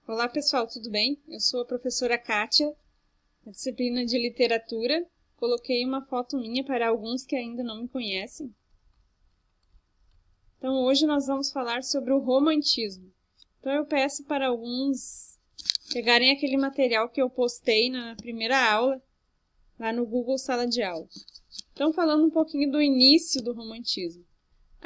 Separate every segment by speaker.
Speaker 1: Olá pessoal, tudo bem? Eu sou a professora Kátia, da disciplina de literatura. Coloquei uma foto minha para alguns que ainda não me conhecem. Então hoje nós vamos falar sobre o romantismo. Então eu peço para alguns pegarem aquele material que eu postei na primeira aula, lá no Google Sala de Aula. Então falando um pouquinho do início do romantismo.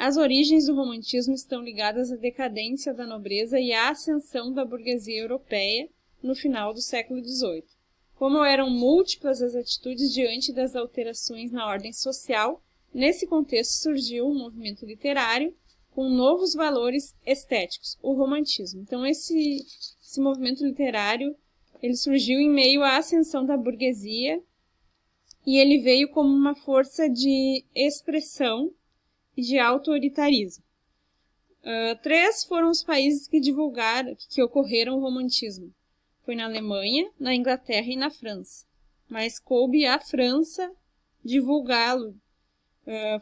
Speaker 1: As origens do romantismo estão ligadas à decadência da nobreza e à ascensão da burguesia europeia no final do século XVIII. Como eram múltiplas as atitudes diante das alterações na ordem social, nesse contexto surgiu um movimento literário com novos valores estéticos, o romantismo. Então esse movimento literário ele surgiu em meio à ascensão da burguesia e ele veio como uma força de expressão e de autoritarismo. Três foram os países que ocorreram o romantismo. Foi na Alemanha, na Inglaterra e na França. Mas coube à França divulgá-lo.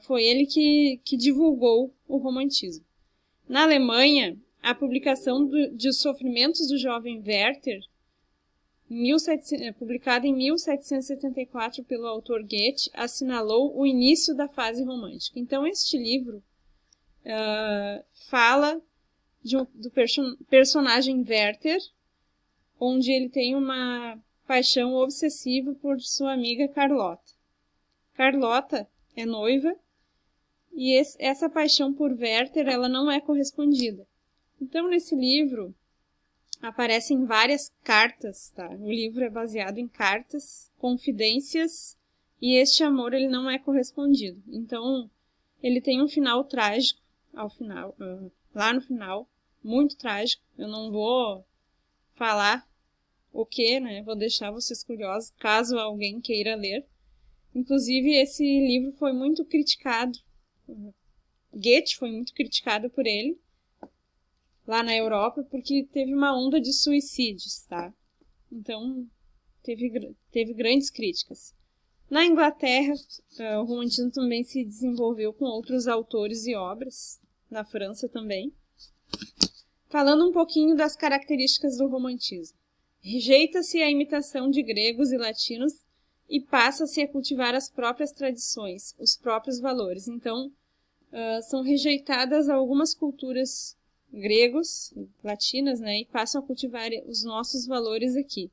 Speaker 1: Foi ele que divulgou o romantismo. Na Alemanha, a publicação de Os Sofrimentos do Jovem Werther, publicada em 1774 pelo autor Goethe, assinalou o início da fase romântica. Então, este livro fala do personagem Werther, onde ele tem uma paixão obsessiva por sua amiga Carlota. Carlota é noiva e essa paixão por Werther ela não é correspondida. Então, nesse livro, aparecem várias cartas, tá? O livro é baseado em cartas, confidências, e este amor ele não é correspondido. Então, ele tem um final trágico, lá no final, muito trágico. Eu não vou falar o que, né? Vou deixar vocês curiosos, caso alguém queira ler. Inclusive, esse livro foi muito criticado. Goethe foi muito criticado por ele, lá na Europa, porque teve uma onda de suicídios, tá? Então, teve grandes críticas. Na Inglaterra, o romantismo também se desenvolveu com outros autores e obras, na França também. Falando um pouquinho das características do romantismo. Rejeita-se a imitação de gregos e latinos e passa-se a cultivar as próprias tradições, os próprios valores. Então, são rejeitadas algumas culturas gregos, latinas, né, e passam a cultivar os nossos valores aqui.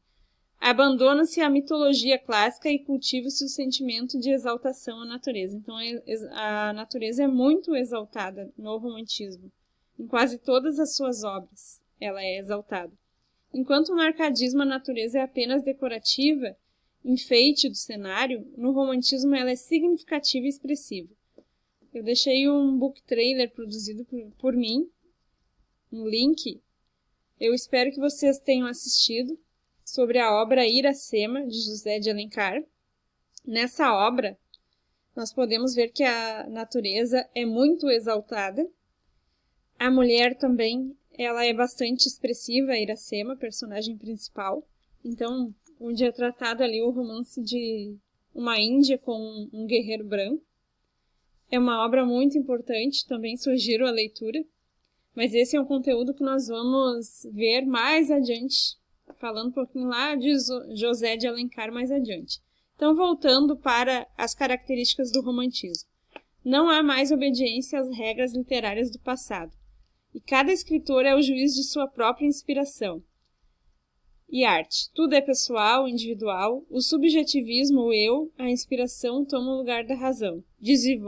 Speaker 1: Abandona-se a mitologia clássica e cultiva-se o sentimento de exaltação à natureza. Então, a natureza é muito exaltada no romantismo. Em quase todas as suas obras, ela é exaltada. Enquanto no arcadismo a natureza é apenas decorativa, enfeite do cenário, no romantismo ela é significativa e expressiva. Eu deixei um book trailer produzido por mim, um link. Eu espero que vocês tenham assistido, sobre a obra Iracema, de José de Alencar. Nessa obra, nós podemos ver que a natureza é muito exaltada. A mulher também, ela é bastante expressiva, a Iracema, personagem principal. Então, onde é tratado ali o romance de uma índia com um guerreiro branco. É uma obra muito importante, também sugiro a leitura. Mas esse é um conteúdo que nós vamos ver mais adiante, falando um pouquinho lá de José de Alencar mais adiante. Então, voltando para as características do romantismo. Não há mais obediência às regras literárias do passado. E cada escritor é o juiz de sua própria inspiração e arte. Tudo é pessoal, individual. O subjetivismo, o eu, a inspiração tomam o lugar da razão.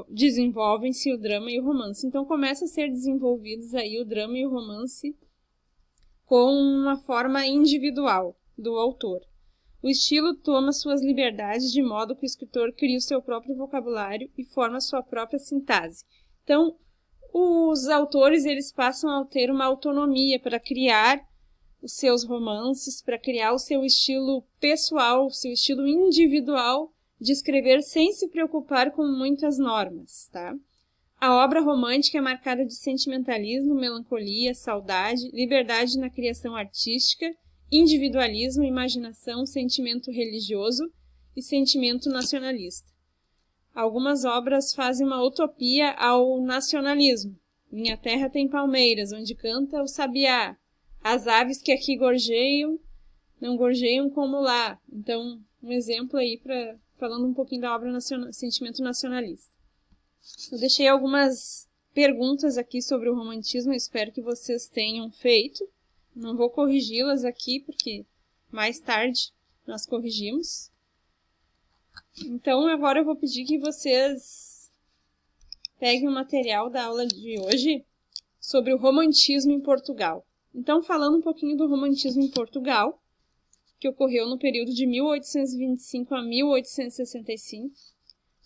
Speaker 1: Desenvolvem-se o drama e o romance. Então, começa a ser desenvolvidos aí o drama e o romance com uma forma individual do autor. O estilo toma suas liberdades de modo que o escritor cria o seu próprio vocabulário e forma sua própria sintase. Então, os autores eles passam a ter uma autonomia para criar os seus romances, para criar o seu estilo pessoal, o seu estilo individual de escrever sem se preocupar com muitas normas, tá? A obra romântica é marcada de sentimentalismo, melancolia, saudade, liberdade na criação artística, individualismo, imaginação, sentimento religioso e sentimento nacionalista. Algumas obras fazem uma utopia ao nacionalismo. Minha terra tem palmeiras, onde canta o sabiá. as aves que aqui gorjeiam, não gorjeiam como lá. Então, um exemplo aí falando um pouquinho da obra Sentimento Nacionalista. Eu deixei algumas perguntas aqui sobre o romantismo, eu espero que vocês tenham feito. Não vou corrigi-las aqui, porque mais tarde nós corrigimos. Então, agora eu vou pedir que vocês peguem o material da aula de hoje sobre o romantismo em Portugal. Então, falando um pouquinho do romantismo em Portugal, que ocorreu no período de 1825 a 1865.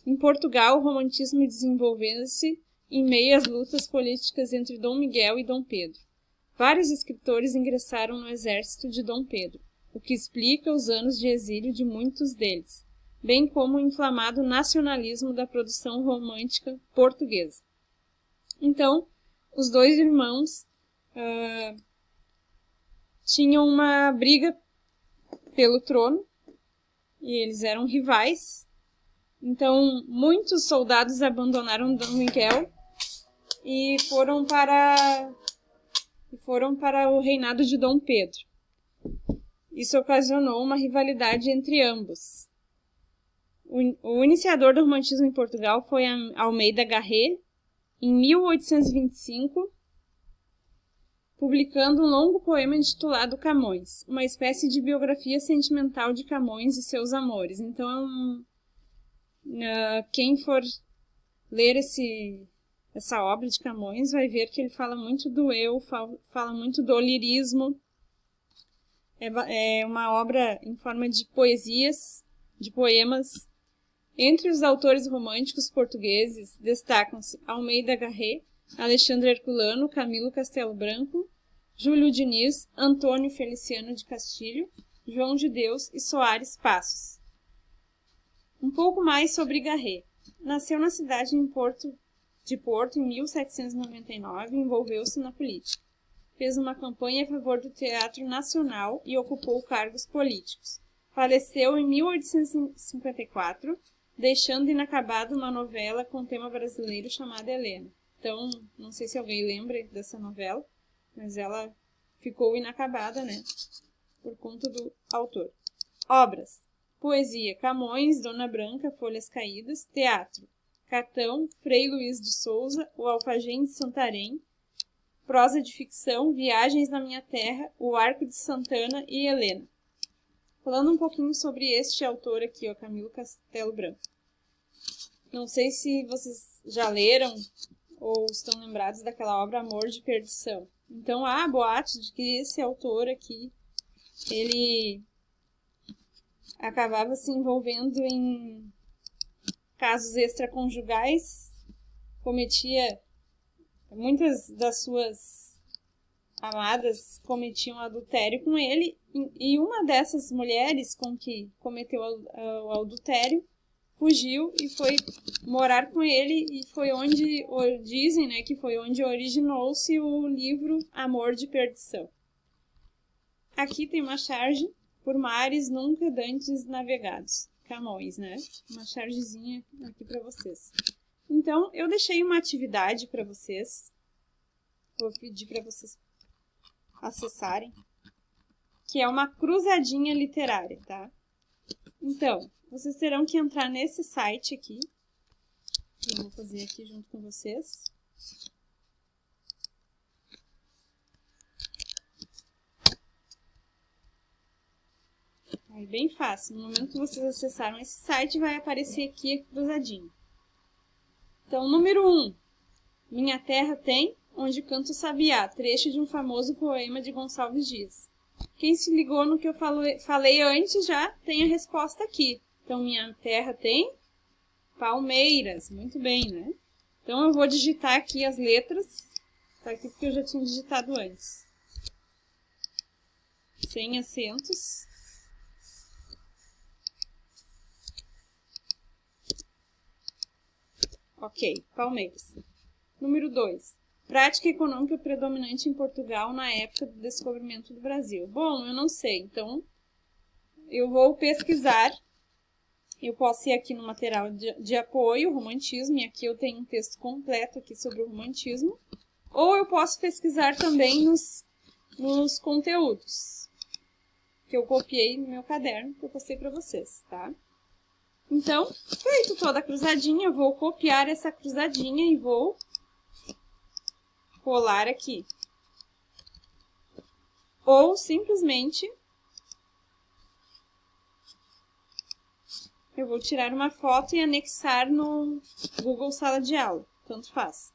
Speaker 1: Em Portugal, o romantismo desenvolveu-se em meio às lutas políticas entre Dom Miguel e Dom Pedro. Vários escritores ingressaram no exército de Dom Pedro, o que explica os anos de exílio de muitos deles, bem como o inflamado nacionalismo da produção romântica portuguesa. Então, os dois irmãos tinham uma briga pelo trono, e eles eram rivais. Então, muitos soldados abandonaram Dom Miguel e foram para o reinado de Dom Pedro. Isso ocasionou uma rivalidade entre ambos. O iniciador do romantismo em Portugal foi Almeida Garrett, em 1825, publicando um longo poema intitulado Camões, uma espécie de biografia sentimental de Camões e seus amores. Então, quem for ler essa obra de Camões vai ver que ele fala muito do eu, fala muito do lirismo. É uma obra em forma de poesias, de poemas. Entre os autores românticos portugueses destacam-se Almeida Garrett, Alexandre Herculano, Camilo Castelo Branco, Júlio Diniz, Antônio Feliciano de Castilho, João de Deus e Soares Passos. Um pouco mais sobre Garrett. Nasceu na cidade de Porto em 1799 e envolveu-se na política. Fez uma campanha a favor do Teatro Nacional e ocupou cargos políticos. Faleceu em 1854, deixando inacabada uma novela com tema brasileiro chamada Helena. Então, não sei se alguém lembra dessa novela, mas ela ficou inacabada, né? Por conta do autor. Obras. Poesia. Camões, Dona Branca, Folhas Caídas. Teatro. Catão, Frei Luís de Souza, O Alfagem de Santarém. Prosa de ficção. Viagens na Minha Terra, O Arco de Santana e Helena. Falando um pouquinho sobre este autor aqui, Camilo Castelo Branco. Não sei se vocês já leram ou estão lembrados daquela obra Amor de Perdição. Então, há boatos de que esse autor aqui, ele acabava se envolvendo em casos extraconjugais, cometia, muitas das suas amadas cometiam adultério com ele, e uma dessas mulheres com que cometeu o adultério fugiu e foi morar com ele, e foi onde, dizem, né, que foi onde originou-se o livro Amor de Perdição. Aqui tem uma charge por mares nunca dantes navegados. Camões, né? Uma chargezinha aqui para vocês. Então, eu deixei uma atividade para vocês. Vou pedir para vocês acessarem, que é uma cruzadinha literária, tá? Então, vocês terão que entrar nesse site aqui, que eu vou fazer aqui junto com vocês. É bem fácil. No momento que vocês acessaram esse site, vai aparecer aqui cruzadinho. Então, número 1. Minha Terra Tem, Onde Canta o Sabiá, trecho de um famoso poema de Gonçalves Dias. Quem se ligou no que eu falei antes já tem a resposta aqui. Então, minha terra tem palmeiras. Muito bem, né? Então, eu vou digitar aqui as letras. Tá aqui porque eu já tinha digitado antes. Sem acentos. Ok, palmeiras. Número 2. Prática econômica predominante em Portugal na época do descobrimento do Brasil. Bom, eu não sei, então eu vou pesquisar. Eu posso ir aqui no material de apoio, romantismo, e aqui eu tenho um texto completo aqui sobre o romantismo. Ou eu posso pesquisar também nos nos conteúdos que eu copiei no meu caderno, que eu postei para vocês, tá? Então, feito toda a cruzadinha, eu vou copiar essa cruzadinha e vou colar aqui. Ou simplesmente eu vou tirar uma foto e anexar no Google Sala de Aula, tanto faz.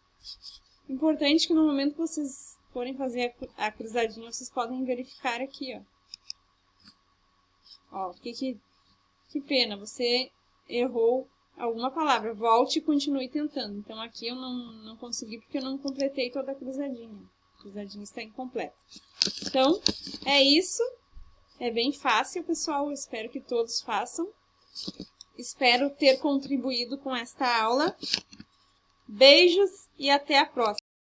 Speaker 1: Importante que no momento que vocês forem fazer a cruzadinha, vocês podem verificar aqui, ó. Ó, que pena, você errou alguma palavra. Volte e continue tentando. Então, aqui eu não consegui porque eu não completei toda a cruzadinha. A cruzadinha está incompleta. Então, é isso. É bem fácil, pessoal. Eu espero que todos façam. Espero ter contribuído com esta aula. Beijos e até a próxima.